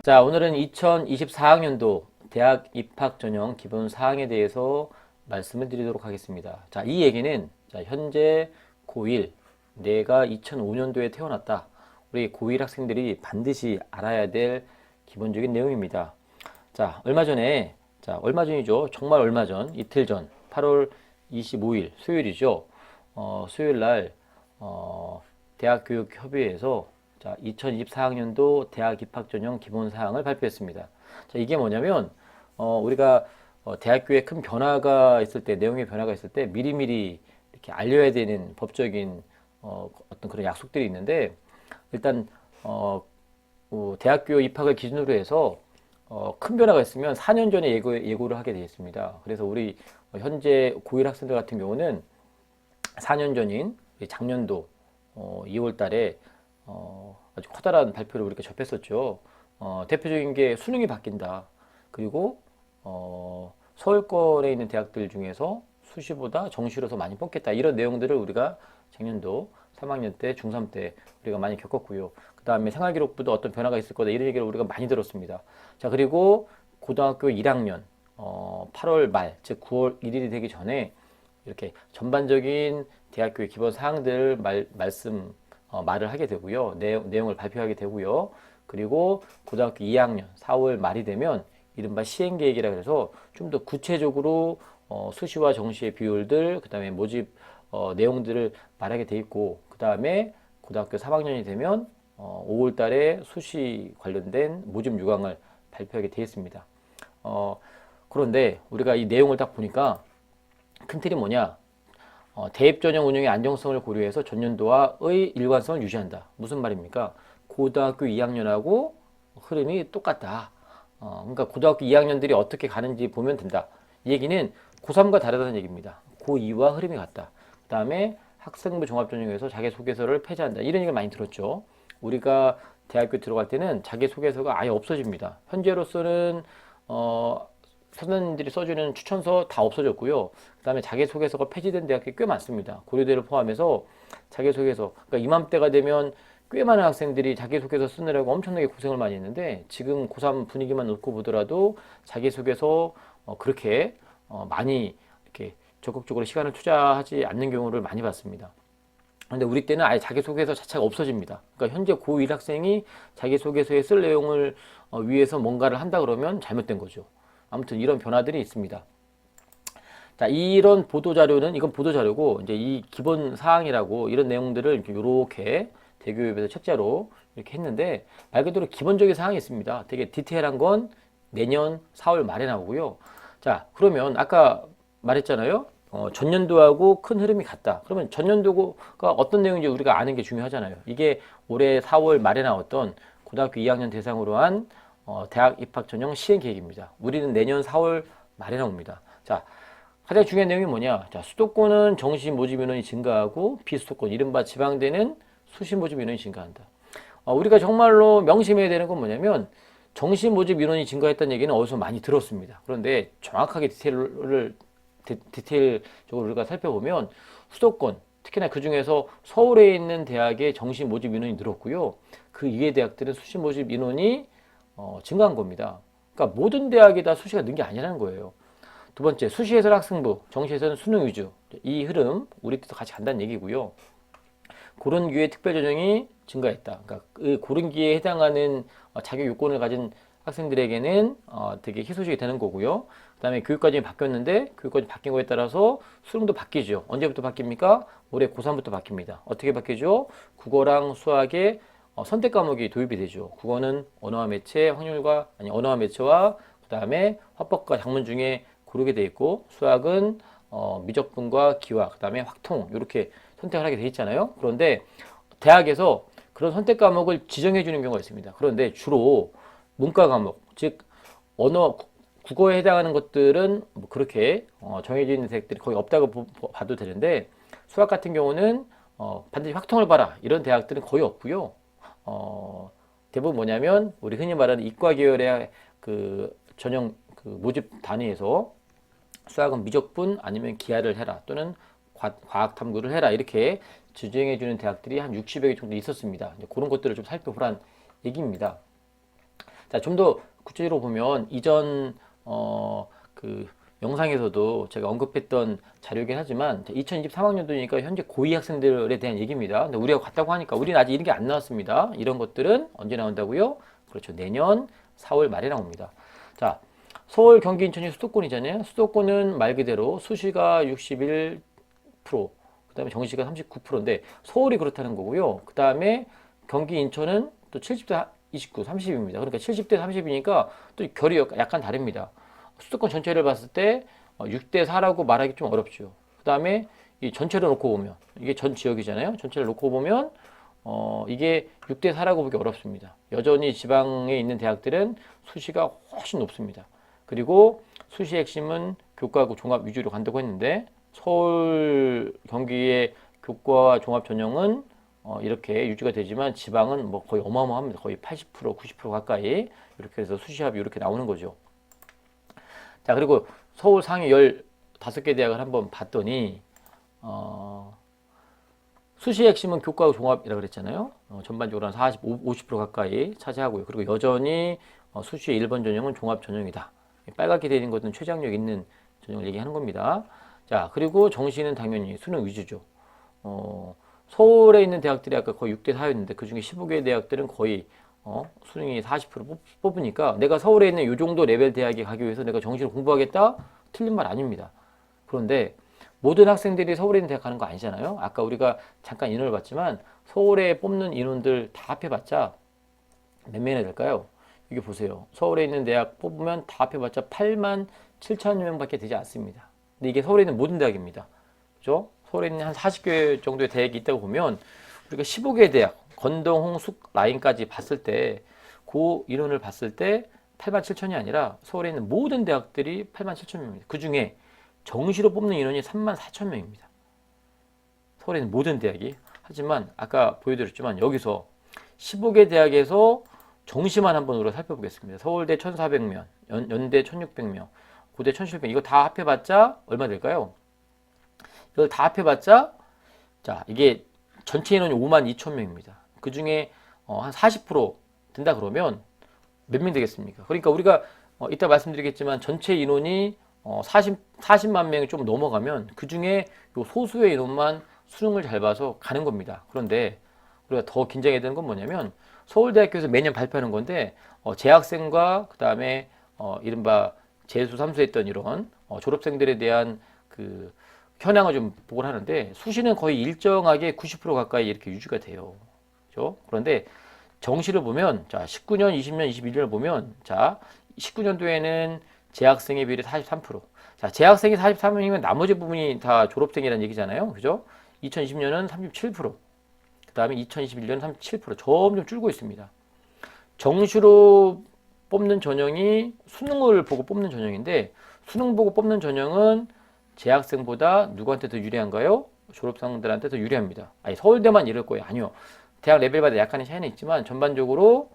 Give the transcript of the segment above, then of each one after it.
자, 오늘은 2024학년도 대학 입학 전형 기본 사항에 대해서 말씀을 드리도록 하겠습니다. 자, 이 얘기는 자, 현재 고1, 내가 2005년도에 태어났다. 우리 고1 학생들이 반드시 알아야 될 기본적인 내용입니다. 자, 얼마 전이죠. 정말 얼마 전, 이틀 전, 8월 25일 수요일이죠. 수요일 날 대학교육협의회에서 자, 2024학년도 대학 입학 전형 기본 사항을 발표했습니다. 자, 이게 뭐냐면 우리가 대학교에 큰 변화가 있을 때, 내용의 변화가 있을 때 미리미리 이렇게 알려야 되는 법적인 어떤 그런 약속들이 있는데, 일단 대학교 입학을 기준으로 해서 큰 변화가 있으면 4년 전에 예고를 하게 되어 있습니다. 그래서 우리 현재 고1 학생들 같은 경우는 4년 전인 작년도 2월 달에 아주 커다란 발표를 우리가 접했었죠. 대표적인 게 수능이 바뀐다. 그리고 서울권에 있는 대학들 중에서 수시보다 정시로 더 많이 뽑겠다. 이런 내용들을 우리가 작년도 3학년 때, 중3 때 우리가 많이 겪었고요. 그 다음에 생활기록부도 어떤 변화가 있을 거다. 이런 얘기를 우리가 많이 들었습니다. 자, 그리고 고등학교 1학년 8월 말, 즉 9월 1일이 되기 전에 이렇게 전반적인 대학교의 기본 사항들 말을 하게 되고요. 내용을 발표하게 되고요. 그리고 고등학교 2학년 4월 말이 되면 이른바 시행계획이라 그래서 좀 더 구체적으로 수시와 정시의 비율들, 그 다음에 모집 내용들을 말하게 돼 있고, 그 다음에 고등학교 3학년이 되면 5월 달에 수시 관련된 모집 요강을 발표하게 돼 있습니다. 그런데 우리가 이 내용을 딱 보니까 큰 틀이 뭐냐? 대입 전형 운영의 안정성을 고려해서 전년도와의 일관성을 유지한다. 무슨 말입니까? 고등학교 2학년하고 흐름이 똑같다. 그러니까 고등학교 2학년들이 어떻게 가는지 보면 된다. 이 얘기는 고3과 다르다는 얘기입니다. 고2와 흐름이 같다. 그 다음에 학생부 종합전형에서 자기소개서를 폐지한다. 이런 얘기를 많이 들었죠. 우리가 대학교 들어갈 때는 자기소개서가 아예 없어집니다. 현재로서는 선생님들이 써주는 추천서 다 없어졌고요. 그 다음에 자기소개서가 폐지된 대학이 꽤 많습니다. 고려대를 포함해서 자기소개서, 그러니까 이맘때가 되면 꽤 많은 학생들이 자기소개서 쓰느라고 엄청나게 고생을 많이 했는데, 지금 고3 분위기만 놓고 보더라도 자기소개서 그렇게 많이 이렇게 적극적으로 시간을 투자하지 않는 경우를 많이 봤습니다. 근데 우리 때는 아예 자기소개서 자체가 없어집니다. 그러니까 현재 고1 학생이 자기소개서에 쓸 내용을 위해서 뭔가를 한다 그러면 잘못된 거죠. 아무튼 이런 변화들이 있습니다. 자, 이런 보도자료는, 이건 보도자료고, 이제 이 기본 사항이라고 이런 내용들을 이렇게 대교육에서 책자로 이렇게 했는데, 말 그대로 기본적인 사항이 있습니다. 되게 디테일한 건 내년 4월 말에 나오고요. 자, 그러면 아까 말했잖아요. 전년도하고 큰 흐름이 같다. 그러면 전년도가 어떤 내용인지 우리가 아는 게 중요하잖아요. 이게 올해 4월 말에 나왔던 고등학교 2학년 대상으로 한 대학 입학 전형 시행 계획입니다. 우리는 내년 4월 말에 나옵니다. 자, 가장 중요한 내용이 뭐냐? 자, 수도권은 정시 모집 인원이 증가하고 비수도권, 이른바 지방대는 수시 모집 인원이 증가한다. 우리가 정말로 명심해야 되는 건 뭐냐면, 정시 모집 인원이 증가했다는 얘기는 어디서 많이 들었습니다. 그런데 정확하게 디테일적으로 우리가 살펴보면 수도권, 특히나 그 중에서 서울에 있는 대학의 정시 모집 인원이 늘었고요. 그 이외 대학들은 수시 모집 인원이 증가한 겁니다. 그러니까 모든 대학이 다 수시가 는 게 아니라는 거예요. 두 번째, 수시에서는 학생부, 정시에서는 수능 위주. 이 흐름 우리 때도 같이 간다는 얘기고요. 고른기회 특별전형이 증가했다. 그러니까 그 고른기회에 해당하는 자격 요건을 가진 학생들에게는 되게 희소식이 되는 거고요. 그 다음에 교육과정이 바뀌었는데, 교육과정이 바뀐 거에 따라서 수능도 바뀌죠. 언제부터 바뀝니까? 올해 고3부터 바뀝니다. 어떻게 바뀌죠? 국어랑 수학의 선택 과목이 도입이 되죠. 국어는 언어와 매체 확률과, 아니, 언어와 매체와 그 다음에 화법과 작문 중에 고르게 돼 있고, 수학은 미적분과 기화, 그 다음에 확통, 이렇게 선택을 하게 돼 있잖아요. 그런데 대학에서 그런 선택 과목을 지정해 주는 경우가 있습니다. 그런데 주로 문과 과목, 즉 언어, 국어에 해당하는 것들은 뭐 그렇게 정해져 있는 대학들이 거의 없다고 봐도 되는데, 수학 같은 경우는 반드시 확통을 봐라, 이런 대학들은 거의 없고요. 대부분 뭐냐면 우리 흔히 말하는 이과 계열의 그 전형 그 모집 단위에서 수학은 미적분 아니면 기하를 해라, 또는 과학 탐구를 해라, 이렇게 지정해 주는 대학들이 한 60여 개 정도 있었습니다. 이제 그런 것들을 좀 살펴보란 얘기입니다. 자, 좀 더 구체적으로 보면 이전 그 영상에서도 제가 언급했던 자료이긴 하지만 2023학년도니까 현재 고2 학생들에 대한 얘기입니다. 근데 우리가 같다고 하니까 우리는 아직 이런 게 안 나왔습니다. 이런 것들은 언제 나온다고요? 그렇죠. 내년 4월 말에 나옵니다. 자, 서울, 경기, 인천이 수도권이잖아요. 수도권은 말 그대로 수시가 61%, 그 다음에 정시가 39%인데 서울이 그렇다는 거고요. 그 다음에 경기, 인천은 또 70대 29, 30입니다. 그러니까 70대 30이니까 또 결이 약간 다릅니다. 수도권 전체를 봤을 때 6대 4라고 말하기 좀 어렵죠. 그 다음에 이 전체를 놓고 보면 이게 전 지역이잖아요. 전체를 놓고 보면 이게 6대 4라고 보기 어렵습니다. 여전히 지방에 있는 대학들은 수시가 훨씬 높습니다. 그리고 수시 핵심은 교과하고 종합 위주로 간다고 했는데 서울, 경기의 교과와 종합 전형은 이렇게 유지가 되지만 지방은 뭐 거의 어마어마합니다. 거의 80%, 90% 가까이 이렇게 해서 수시합이 이렇게 나오는 거죠. 자, 그리고 서울 상위 15개 대학을 한번 봤더니 수시 핵심은 교과하고 종합이라고 그랬잖아요. 전반적으로 한 45, 50% 가까이 차지하고요. 그리고 여전히 수시의 1번 전형은 종합 전형이다. 빨갛게 되어 있는 것은 최장력 있는 전형을 얘기하는 겁니다. 자, 그리고 정시는 당연히 수능 위주죠. 서울에 있는 대학들이 아까 거의 6대 4였는데 그 중에 15개 대학들은 거의 수능이 40% 뽑으니까 내가 서울에 있는 이 정도 레벨 대학에 가기 위해서 내가 정시를 공부하겠다? 틀린 말 아닙니다. 그런데 모든 학생들이 서울에 있는 대학 가는 거 아니잖아요. 아까 우리가 잠깐 인원을 봤지만 서울에 뽑는 인원들 다 합해봤자 몇 명이나 될까요? 여기 보세요. 서울에 있는 대학 뽑으면 다 합해봤자 8만 7천 명밖에 되지 않습니다. 근데 이게 서울에 있는 모든 대학입니다. 그죠? 서울에 있는 한 40개 정도의 대학이 있다고 보면 우리가 15개 대학, 건동, 홍숙 라인까지 봤을 때 그 인원을 봤을 때 8만 7천이 아니라 서울에 있는 모든 대학들이 8만 7천 명입니다. 그 중에 정시로 뽑는 인원이 3만 4천 명입니다. 서울에 있는 모든 대학이. 하지만 아까 보여드렸지만 여기서 15개 대학에서 정시만 한번 우리가 살펴보겠습니다. 서울대 1,400명, 연대 1,600명, 고대 1,700명. 이거 다 합해봤자 얼마 될까요? 이걸 다 합해봤자 자 이게 전체 인원이 5만 2천 명입니다. 그 중에 한 40% 된다 그러면 몇 명 되겠습니까? 그러니까 우리가 이따 말씀드리겠지만 전체 인원이 40만 명이 좀 넘어가면 그 중에 요 소수의 인원만 수능을 잘 봐서 가는 겁니다. 그런데 우리가 더 긴장해야 되는 건 뭐냐면 서울대학교에서 매년 발표하는 건데 재학생과 그 다음에 이른바 재수 삼수했던 이런 졸업생들에 대한 그 현황을 좀 보고를 하는데 수시는 거의 일정하게 90% 가까이 이렇게 유지가 돼요. 그렇죠? 그런데 정시를 보면 자 19년, 20년, 21년을 보면 자 19년도에는 재학생의 비율이 43%. 자 재학생이 43명이면 나머지 부분이 다 졸업생이라는 얘기잖아요. 그죠? 2020년은 37%. 그 다음에 2021년은 37%. 점점 줄고 있습니다. 정시로 뽑는 전형이 수능을 보고 뽑는 전형인데 수능 보고 뽑는 전형은 재학생보다 누구한테 더 유리한가요? 졸업생들한테 더 유리합니다. 아니 서울대만 이럴 거예요. 아니요. 대학 레벨마다 약간의 차이는 있지만 전반적으로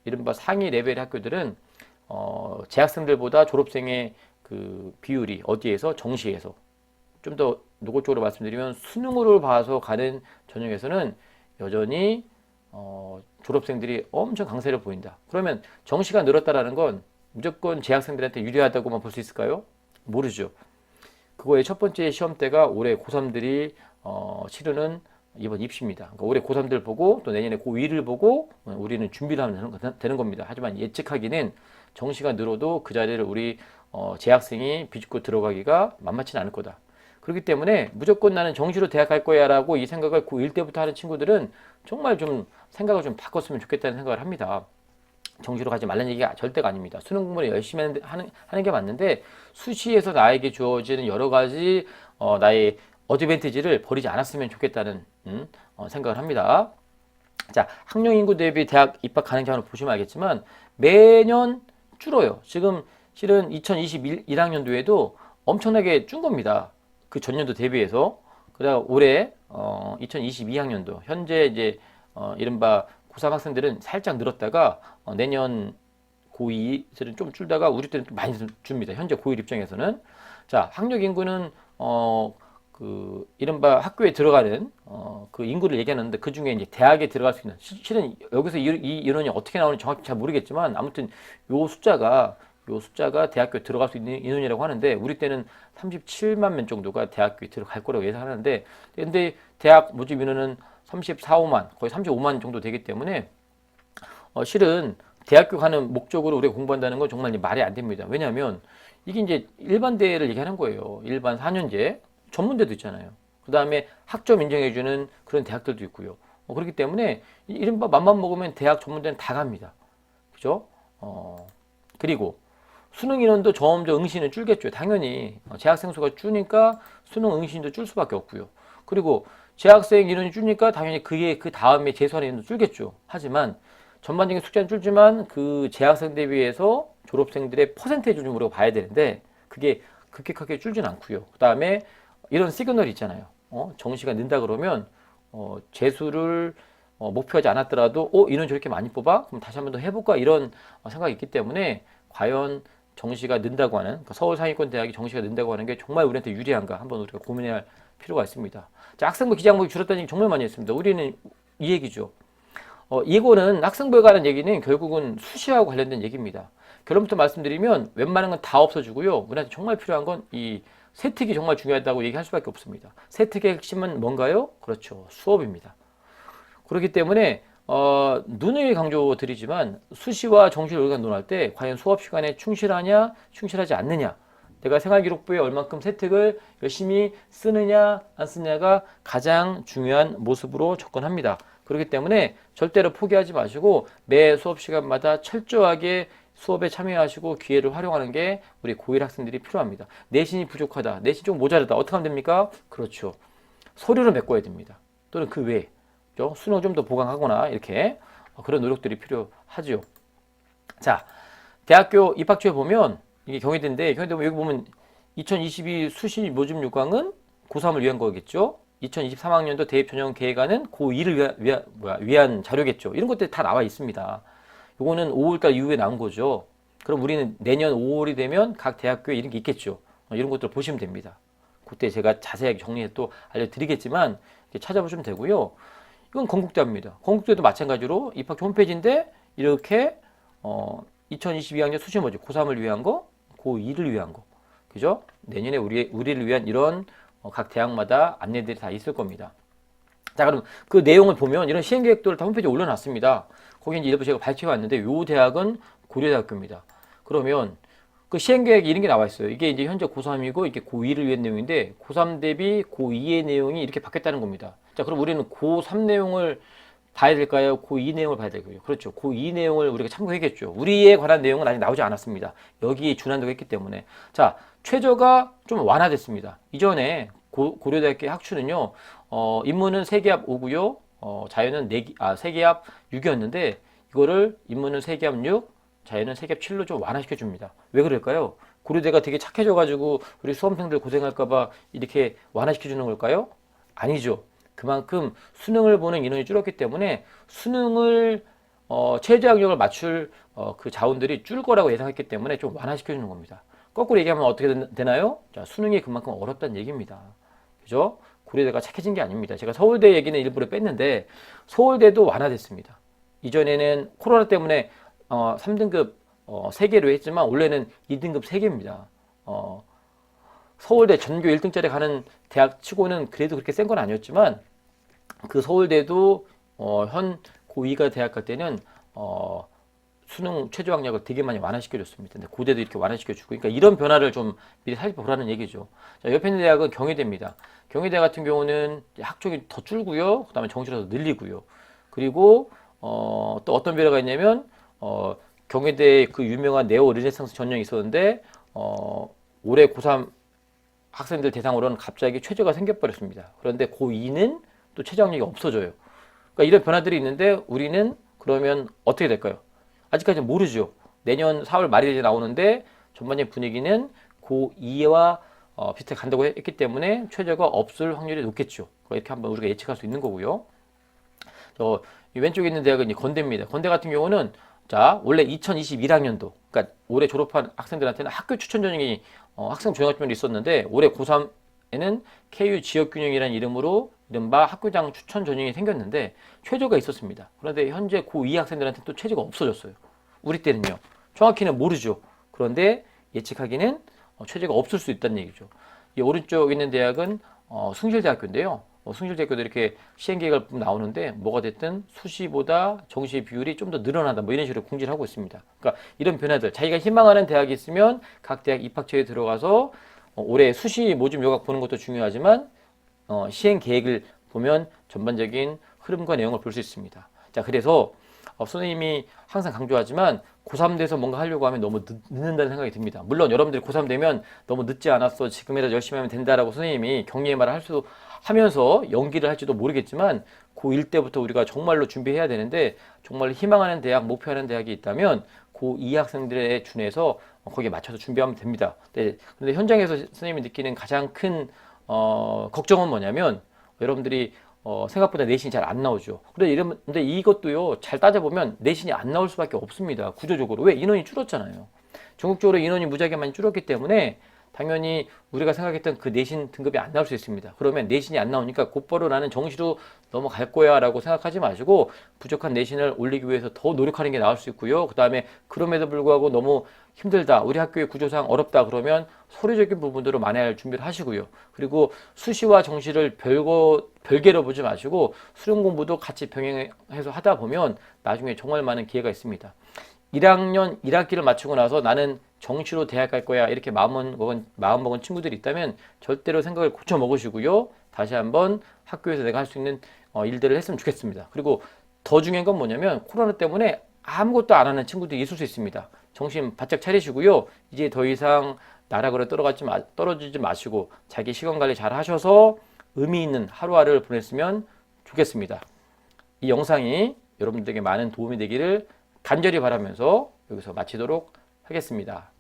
이른바 상위 레벨의 학교들은 재학생들보다 졸업생의 그 비율이 어디에서 정시에서 좀 더 노골적으로 말씀드리면 수능으로 봐서 가는 전형에서는 여전히 졸업생들이 엄청 강세를 보인다. 그러면 정시가 늘었다라는 건 무조건 재학생들한테 유리하다고만 볼 수 있을까요? 모르죠. 그거의 첫 번째 시험대가 올해 고3들이 치르는 이번 입시입니다. 그러니까 올해 고3들 보고 또 내년에 고2를 보고 우리는 준비를 하면 되는 겁니다. 하지만 예측하기는 정시가 늘어도 그 자리를 우리 재학생이 비집고 들어가기가 만만치는 않을 거다. 그렇기 때문에 무조건 나는 정시로 대학 갈 거야 라고 이 생각을 고1 때부터 하는 친구들은 정말 좀 생각을 좀 바꿨으면 좋겠다는 생각을 합니다. 정시로 가지 말라는 얘기가 절대가 아닙니다. 수능 공부를 열심히 하는 게 맞는데 수시에서 나에게 주어지는 여러 가지 나의 어드밴티지를 버리지 않았으면 좋겠다는 생각을 합니다. 자, 학령 인구 대비 대학 입학 가능 기한을 보시면 알겠지만 매년 줄어요. 지금 실은 2021학년도에도 엄청나게 준 겁니다. 그 전년도 대비해서. 그래서 올해 2022학년도 현재 이제 이른바 고3 학생들은 살짝 늘었다가 내년 고2들은 좀 줄다가 우리 때는 좀 많이 줍니다. 현재 고1 입장에서는. 자, 학력 인구는 그 이른바 학교에 들어가는 그 그 인구를 얘기하는데 그 중에 이제 대학에 들어갈 수 있는 실은 여기서 이 인원이 어떻게 나오는지 정확히 잘 모르겠지만 아무튼 요 숫자가 대학교에 들어갈 수 있는 인원이라고 하는데 우리 때는 37만 명 정도가 대학교에 들어갈 거라고 예상하는데 근데 대학 모집 인원은 34, 5만 거의 35만 정도 되기 때문에 실은 대학교 가는 목적으로 우리가 공부한다는 건 정말 말이 안 됩니다. 왜냐하면 이게 이제 일반대를 얘기하는 거예요. 일반 4년제 전문대도 있잖아요. 그 다음에 학점 인정해주는 그런 대학들도 있고요. 그렇기 때문에 이른바 맘만 먹으면 대학 전문대는 다 갑니다. 그죠? 그리고 수능 인원도 점점 응시는 줄겠죠. 당연히 재학생 수가 줄니까 수능 응시도 줄 수밖에 없고요. 그리고 재학생 인원이 줄니까 당연히 그게 그 다음에 재수하는 인원도 줄겠죠. 하지만 전반적인 숫자는 줄지만 그 재학생 대비해서 졸업생들의 퍼센테이지를 좀 우리가 봐야 되는데 그게 급격하게 줄진 않고요. 그 다음에 이런 시그널이 있잖아요. 정시가 는다 그러면 재수를 목표하지 않았더라도 인원 저렇게 많이 뽑아? 그럼 다시 한 번 더 해볼까? 이런 생각이 있기 때문에 과연 정시가 는다고 하는 그러니까 서울 상위권 대학이 정시가 는다고 하는 게 정말 우리한테 유리한가 한번 우리가 고민해야 할 필요가 있습니다. 자, 학생부 기장목이 줄었다는 얘기 정말 많이 했습니다. 우리는 이 얘기죠. 이거는 학생부에 관한 얘기는 결국은 수시하고 관련된 얘기입니다. 결론부터 말씀드리면 웬만한 건 다 없어지고요. 우리한테 정말 필요한 건 이 세특이 정말 중요하다고 얘기할 수밖에 없습니다. 세특의 핵심은 뭔가요? 그렇죠. 수업입니다. 그렇기 때문에 누누이 강조드리지만 수시와 정시를 우리가 논할 때 과연 수업 시간에 충실하냐, 충실하지 않느냐 내가 생활기록부에 얼만큼 세특을 열심히 쓰느냐, 안 쓰느냐가 가장 중요한 모습으로 접근합니다. 그렇기 때문에 절대로 포기하지 마시고 매 수업 시간마다 철저하게 수업에 참여하시고 기회를 활용하는 게 우리 고1 학생들이 필요합니다. 내신이 부족하다, 내신 좀 모자르다. 어떻게 하면 됩니까? 그렇죠. 서류를 메꿔야 됩니다. 또는 그 외에 수능을 좀 더 보강하거나 이렇게 그런 노력들이 필요하죠. 자, 대학교 입학처에 보면 이게 경희대인데 경희대 여기 보면 2022 수시 모집 요강은 고3을 위한 거겠죠. 2023학년도 대입 전형 계획안은 고2를 위한 자료겠죠. 이런 것들이 다 나와 있습니다. 요거는 5월달 이후에 나온 거죠. 그럼 우리는 내년 5월이 되면 각 대학교에 이런 게 있겠죠. 이런 것들 보시면 됩니다. 그때 제가 자세하게 정리해 또 알려드리겠지만 찾아보시면 되고요. 이건 건국대입니다. 건국대도 마찬가지로 입학처 홈페이지인데 이렇게 2022학년 수시 모집 고3을 위한 거, 고2를 위한 거, 그죠? 내년에 우리를 위한 이런 각 대학마다 안내들이 다 있을 겁니다. 자, 그럼 그 내용을 보면 이런 시행계획도를 다 홈페이지에 올려놨습니다. 거기 이제 일부 제가 밝혀왔는데 요 대학은 고려대학교입니다. 그러면 그 시행계획이 이런 게 나와 있어요. 이게 이제 현재 고3이고 이게 고2를 위한 내용인데 고3 대비 고2의 내용이 이렇게 바뀌었다는 겁니다. 자, 그럼 우리는 고3 내용을 봐야 될까요? 고2 내용을 봐야 될까요? 그렇죠. 고2 내용을 우리가 참고해야겠죠. 우리에 관한 내용은 아직 나오지 않았습니다. 여기에 준한다고 했기 때문에. 자, 최저가 좀 완화됐습니다. 이전에 고려대학교 학추는요, 인문은 3개합 5고요, 자연은 3개합 6이었는데, 이거를 인문은 3개합 6, 자연은 3개합 7로 좀 완화시켜 줍니다. 왜 그럴까요? 고려대가 되게 착해져가지고 우리 수험생들 고생할까봐 이렇게 완화시켜 주는 걸까요? 아니죠. 그만큼 수능을 보는 인원이 줄었기 때문에 수능을 최저 학력을 맞출 그 자원들이 줄 거라고 예상했기 때문에 좀 완화시켜 주는 겁니다. 거꾸로 얘기하면 어떻게 되나요? 자, 수능이 그만큼 어렵다는 얘기입니다. 그죠? 고려대가 착해진 게 아닙니다. 제가 서울대 얘기는 일부러 뺐는데 서울대도 완화됐습니다. 이전에는 코로나 때문에 3등급 3개로 했지만 원래는 2등급 3개입니다. 서울대 전교 1등짜리 가는 대학 치고는 그래도 그렇게 센 건 아니었지만 그 서울대도 현 고2가 대학 갈 때는 수능 최저 학력을 되게 많이 완화시켜줬습니다. 근데 고대도 이렇게 완화시켜주고, 그러니까 이런 변화를 좀 미리 살펴보라는 얘기죠. 자, 옆에 있는 대학은 경희대입니다. 경희대 같은 경우는 학종이 더 줄고요, 그 다음에 정시로 더 늘리고요. 그리고 또 어떤 변화가 있냐면 경희대 그 유명한 네오 르네상스 전형이 있었는데 올해 고3 학생들 대상으로는 갑자기 최저가 생겨버렸습니다. 그런데 고2는 또 최저 학력이 없어져요. 그러니까 이런 변화들이 있는데 우리는 그러면 어떻게 될까요? 아직까지는 모르죠. 내년 4월 말일에 나오는데 전반적인 분위기는 고2와 비슷하게 간다고 했기 때문에 최저가 없을 확률이 높겠죠. 이렇게 한번 우리가 예측할 수 있는 거고요. 왼쪽에 있는 대학은 이제 건대입니다. 건대 같은 경우는 자, 원래 2021학년도, 그러니까 올해 졸업한 학생들한테는 학교 추천 전형이 학생 조형학점이 있었는데 올해 고3 2014년에는 KU 지역균형이라는 이름으로 이른바 학교장 추천 전형이 생겼는데 최저가 있었습니다. 그런데 현재 고2 학생들한테 또 최저가 없어졌어요. 우리 때는요. 정확히는 모르죠. 그런데 예측하기는 최저가 없을 수 있다는 얘기죠. 이 오른쪽 있는 대학은 숭실대학교인데요. 숭실대학교도 이렇게 시행계획을 보면 나오는데 뭐가 됐든 수시보다 정시 비율이 좀 더 늘어난다 뭐 이런 식으로 공지를 하고 있습니다. 그러니까 이런 변화들 자기가 희망하는 대학이 있으면 각 대학 입학처에 들어가서 올해 수시 모집 요각 보는 것도 중요하지만 시행계획을 보면 전반적인 흐름과 내용을 볼 수 있습니다. 자, 그래서 선생님이 항상 강조하지만 고3 돼서 뭔가 하려고 하면 너무 늦는다는 생각이 듭니다. 물론 여러분들이 고3 되면 너무 늦지 않았어. 지금이라도 열심히 하면 된다라고 선생님이 격려의 말을 하면서 연기를 할지도 모르겠지만 고1 때부터 우리가 정말로 준비해야 되는데 정말 희망하는 대학, 목표하는 대학이 있다면 고2 학생들에 준해서 거기에 맞춰서 준비하면 됩니다. 네, 근데 현장에서 선생님이 느끼는 가장 큰 걱정은 뭐냐면 여러분들이 생각보다 내신이 잘 안 나오죠. 근데 이것도요, 잘 따져보면 내신이 안 나올 수밖에 없습니다. 구조적으로. 왜? 인원이 줄었잖아요. 전국적으로 인원이 무지하게 많이 줄었기 때문에 당연히 우리가 생각했던 그 내신 등급이 안 나올 수 있습니다. 그러면 내신이 안 나오니까 곧바로 나는 정시로 넘어갈 거야 라고 생각하지 마시고 부족한 내신을 올리기 위해서 더 노력하는 게 나을 수 있고요. 그 다음에 그럼에도 불구하고 너무 힘들다. 우리 학교의 구조상 어렵다. 그러면 소리적인 부분들을 만회할 준비를 하시고요. 그리고 수시와 정시를 별개로 보지 마시고 수능 공부도 같이 병행해서 하다 보면 나중에 정말 많은 기회가 있습니다. 1학년 1학기를 마치고 나서 나는 정시로 대학 갈 거야 이렇게 마음 먹은 친구들이 있다면 절대로 생각을 고쳐 먹으시고요. 다시 한번 학교에서 내가 할 수 있는 일들을 했으면 좋겠습니다. 그리고 더 중요한 건 뭐냐면 코로나 때문에 아무것도 안 하는 친구들이 있을 수 있습니다. 정신 바짝 차리시고요. 이제 더 이상 나락으로 떨어지지 마시고 자기 시간 관리 잘 하셔서 의미 있는 하루하루를 보냈으면 좋겠습니다. 이 영상이 여러분들에게 많은 도움이 되기를 간절히 바라면서 여기서 마치도록 하겠습니다.